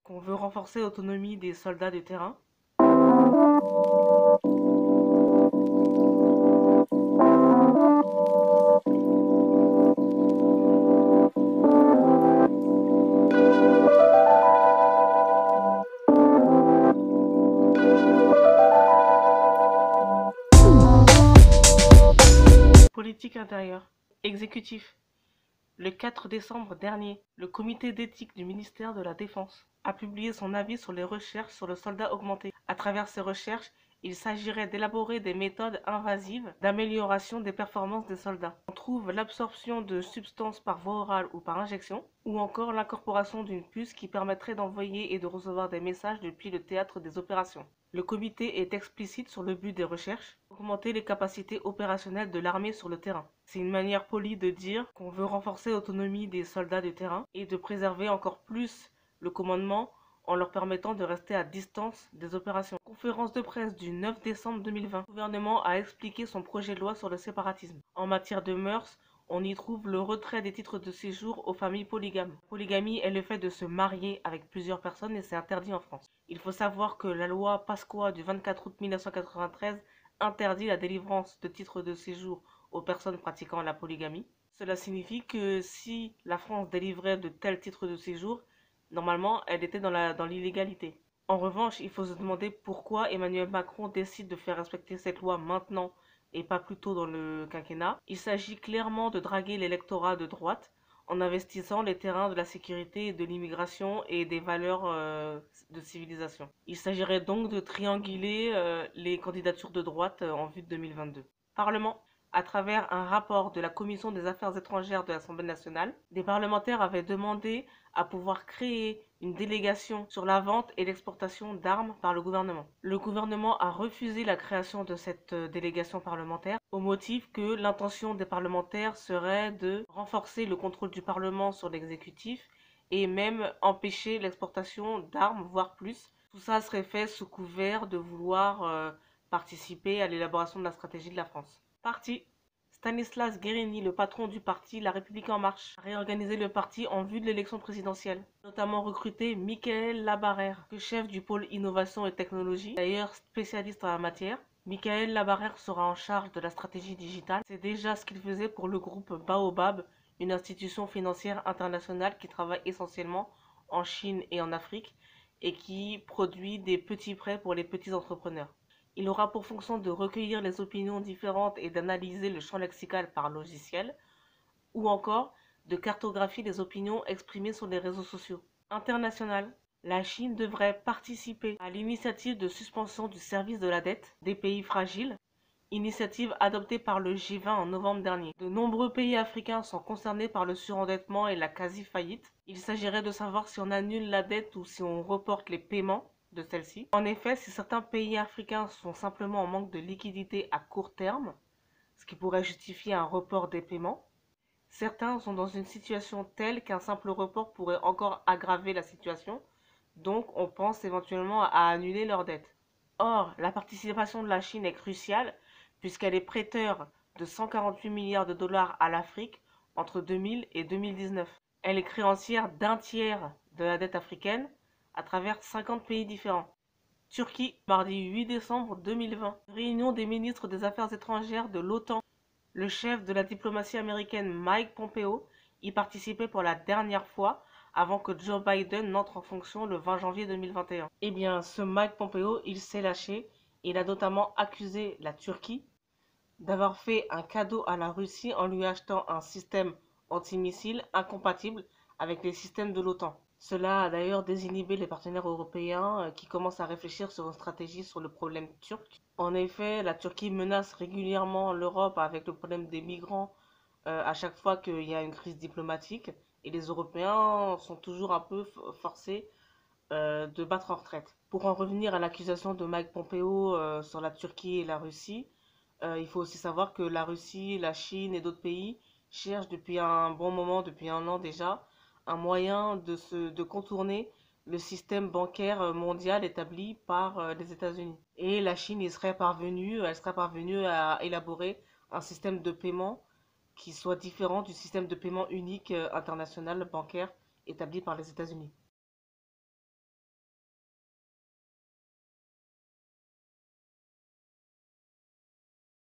qu'on veut renforcer l'autonomie des soldats de terrain. Politique intérieure. Exécutif. Le 4 décembre dernier, le comité d'éthique du ministère de la Défense a publié son avis sur les recherches sur le soldat augmenté. À travers ces recherches, il s'agirait d'élaborer des méthodes invasives d'amélioration des performances des soldats. On trouve l'absorption de substances par voie orale ou par injection, ou encore l'incorporation d'une puce qui permettrait d'envoyer et de recevoir des messages depuis le théâtre des opérations. Le comité est explicite sur le but des recherches, augmenter les capacités opérationnelles de l'armée sur le terrain. C'est une manière polie de dire qu'on veut renforcer l'autonomie des soldats de terrain et de préserver encore plus le commandement en leur permettant de rester à distance des opérations. Conférence de presse du 9 décembre 2020. Le gouvernement a expliqué son projet de loi sur le séparatisme. En matière de mœurs, on y trouve le retrait des titres de séjour aux familles polygames. La polygamie est le fait de se marier avec plusieurs personnes et c'est interdit en France. Il faut savoir que la loi Pasqua du 24 août 1993 interdit la délivrance de titres de séjour aux personnes pratiquant la polygamie. Cela signifie que si la France délivrait de tels titres de séjour, normalement, elle était dans l'illégalité. En revanche, il faut se demander pourquoi Emmanuel Macron décide de faire respecter cette loi maintenant et pas plus tôt dans le quinquennat. Il s'agit clairement de draguer l'électorat de droite en investissant les terrains de la sécurité, de l'immigration et des valeurs de civilisation. Il s'agirait donc de trianguler les candidatures de droite en vue de 2022. Parlement. À travers un rapport de la Commission des Affaires étrangères de l'Assemblée nationale, des parlementaires avaient demandé à pouvoir créer une délégation sur la vente et l'exportation d'armes par le gouvernement. Le gouvernement a refusé la création de cette délégation parlementaire au motif que l'intention des parlementaires serait de renforcer le contrôle du Parlement sur l'exécutif et même empêcher l'exportation d'armes, voire plus. Tout ça serait fait sous couvert de vouloir participer à l'élaboration de la stratégie de la France. Parti. Stanislas Guerini, le patron du parti La République En Marche, a réorganisé le parti en vue de l'élection présidentielle, notamment recruté Michaël Labarrère, chef du pôle innovation et technologie, d'ailleurs spécialiste en la matière. Michaël Labarrère sera en charge de la stratégie digitale. C'est déjà ce qu'il faisait pour le groupe Baobab, une institution financière internationale qui travaille essentiellement en Chine et en Afrique et qui produit des petits prêts pour les petits entrepreneurs. Il aura pour fonction de recueillir les opinions différentes et d'analyser le champ lexical par logiciel, ou encore de cartographier les opinions exprimées sur les réseaux sociaux. International. La Chine devrait participer à l'initiative de suspension du service de la dette des pays fragiles, initiative adoptée par le G20 en novembre dernier. De nombreux pays africains sont concernés par le surendettement et la quasi-faillite. Il s'agirait de savoir si on annule la dette ou si on reporte les paiements de celle-ci. En effet, si certains pays africains sont simplement en manque de liquidité à court terme, ce qui pourrait justifier un report des paiements, certains sont dans une situation telle qu'un simple report pourrait encore aggraver la situation, donc on pense éventuellement à annuler leur dette. Or, la participation de la Chine est cruciale puisqu'elle est prêteur de 148 milliards de dollars à l'Afrique entre 2000 et 2019. Elle est créancière d'un tiers de la dette africaine à travers 50 pays différents. Turquie, mardi 8 décembre 2020. Réunion des ministres des Affaires étrangères de l'OTAN. Le chef de la diplomatie américaine Mike Pompeo y participait pour la dernière fois avant que Joe Biden n'entre en fonction le 20 janvier 2021. Eh bien, ce Mike Pompeo, il s'est lâché. Il a notamment accusé la Turquie d'avoir fait un cadeau à la Russie en lui achetant un système antimissile incompatible avec les systèmes de l'OTAN. Cela a d'ailleurs désinhibé les partenaires européens qui commencent à réfléchir sur une stratégie sur le problème turc. En effet, la Turquie menace régulièrement l'Europe avec le problème des migrants à chaque fois qu'il y a une crise diplomatique et les Européens sont toujours un peu forcés de battre en retraite. Pour en revenir à l'accusation de Mike Pompeo sur la Turquie et la Russie, il faut aussi savoir que la Russie, la Chine et d'autres pays cherchent depuis un bon moment, depuis un an déjà, un moyen de contourner le système bancaire mondial établi par les États-Unis. Et la Chine elle serait parvenue à élaborer un système de paiement qui soit différent du système de paiement unique international bancaire établi par les États-Unis.